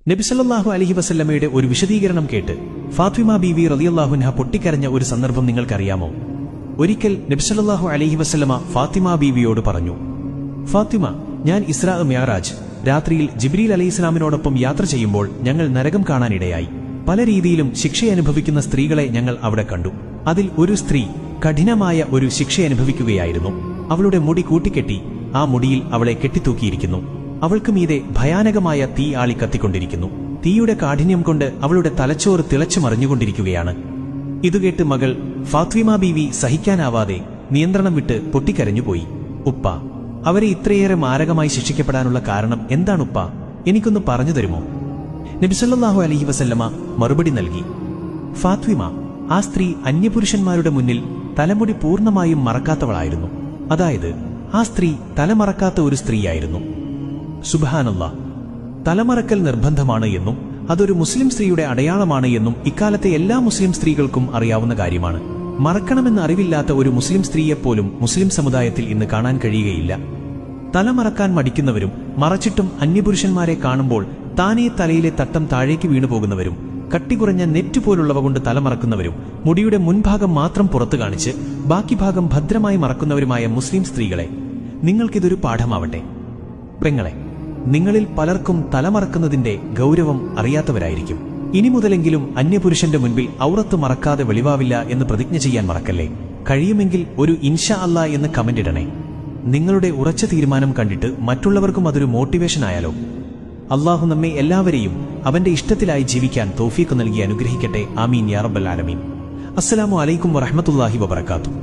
നബി സല്ലല്ലാഹു അലൈഹി വസല്ലമയുടെ ഒരു വിശദീകരണം കേട്ട് ഫാത്തിമ ബീവി റളിയല്ലാഹു അൻഹ പൊട്ടിക്കരഞ്ഞ ഒരു സന്ദർഭം നിങ്ങൾക്കറിയാമോ? ഒരിക്കൽ നബി സല്ലല്ലാഹു അലൈഹി വസല്ലമ ഫാത്തിമ ബീവിയോട് പറഞ്ഞു, ഫാത്തിമ, ഞാൻ ഇസ്രാ മിഅ്റാജ് രാത്രിയിൽ ജിബ്രീൽ അലൈഹിസ്സലാമിനോടൊപ്പം യാത്ര ചെയ്യുമ്പോൾ ഞങ്ങൾ നരകം കാണാനിടയായി. പല രീതിയിലും ശിക്ഷയനുഭവിക്കുന്ന സ്ത്രീകളെ ഞങ്ങൾ അവിടെ കണ്ടു. അതിൽ ഒരു സ്ത്രീ കഠിനമായ ഒരു ശിക്ഷയനുഭവിക്കുകയായിരുന്നു. അവളുടെ മുടി കൂട്ടിക്കെട്ടി ആ മുടിയിൽ അവളെ കെട്ടിത്തൂക്കിയിരിക്കുന്നു. അവൾക്ക് മീതെ ഭയാനകമായ തീ ആളി കത്തിക്കൊണ്ടിരിക്കുന്നു. തീയുടെ കാഠിന്യം കൊണ്ട് അവളുടെ തലച്ചോറ് തിളച്ചു മറിഞ്ഞുകൊണ്ടിരിക്കുകയാണ്. ഇതുകേട്ട് മകൾ ഫാത്തിമ ബീവി സഹിക്കാനാവാതെ നിയന്ത്രണം വിട്ട് പൊട്ടിക്കരഞ്ഞുപോയി. ഉപ്പ, അവരെ ഇത്രയേറെ മാരകമായി ശിക്ഷിക്കപ്പെടാനുള്ള കാരണം എന്താണുപ്പ? എനിക്കൊന്ന് പറഞ്ഞു തരുമോ? നബി സല്ലല്ലാഹു അലൈഹി വസല്ലമ മറുപടി നൽകി, ഫാത്തിമ, ആ സ്ത്രീ അന്യപുരുഷന്മാരുടെ മുന്നിൽ തലമുടി പൂർണ്ണമായും മറക്കാത്തവളായിരുന്നു. അതായത് ആ സ്ത്രീ തലമറക്കാത്ത ഒരു സ്ത്രീയായിരുന്നു. സുബ്ഹാനല്ലാഹ്, തലമറക്കൽ നിർബന്ധമാണ് എന്നും അതൊരു മുസ്ലിം സ്ത്രീയുടെ അടയാളമാണ് എന്നും ഇക്കാലത്തെ എല്ലാ മുസ്ലിം സ്ത്രീകൾക്കും അറിയാവുന്ന കാര്യമാണ്. മറക്കണമെന്ന് അറിവില്ലാത്ത ഒരു മുസ്ലിം സ്ത്രീയെപ്പോലും മുസ്ലിം സമുദായത്തിൽ ഇന്ന് കാണാൻ കഴിയുകയില്ല. തലമറക്കാൻ മടിക്കുന്നവരും മറച്ചിട്ടും അന്യപുരുഷന്മാരെ കാണുമ്പോൾ താനേ തലയിലെ തട്ടം താഴേക്ക് വീണുപോകുന്നവരും കട്ടികുറഞ്ഞ നെറ്റ് പോലുള്ളവ കൊണ്ട് തലമറക്കുന്നവരും മുടിയുടെ മുൻഭാഗം മാത്രം പുറത്തു കാണിച്ച് ബാക്കി ഭാഗം ഭദ്രമായി മറക്കുന്നവരുമായ മുസ്ലിം സ്ത്രീകളെ, നിങ്ങൾക്കിതൊരു പാഠമാവട്ടെ. പെങ്ങളെ, നിങ്ങളിൽ പലർക്കും തലമറക്കുന്നതിന്റെ ഗൗരവം അറിയാത്തവരായിരിക്കും. ഇനി മുതലെങ്കിലും അന്യപുരുഷന്റെ മുൻപിൽ ഔറത്ത് മറക്കാതെ വെളിവാവില്ല എന്ന് പ്രതിജ്ഞ ചെയ്യാൻ മറക്കല്ലേ. കഴിയുമെങ്കിൽ ഒരു ഇൻഷാ അല്ലാ എന്ന് കമന്റ് ഇടണേ. നിങ്ങളുടെ ഉറച്ച തീരുമാനം കണ്ടിട്ട് മറ്റുള്ളവർക്കും അതൊരു മോട്ടിവേഷൻ ആയാലോ. അള്ളാഹു നമ്മെ എല്ലാവരെയും അവന്റെ ഇഷ്ടത്തിലായി ജീവിക്കാൻ തൗഫീഖ് നൽകി അനുഗ്രഹിക്കട്ടെ. ആമീൻ യാ റബ്ബൽ ആലമീൻ. അസ്സലാമു അലൈക്കും വറഹ്മത്തുള്ളാഹി വബറകാതുഹു.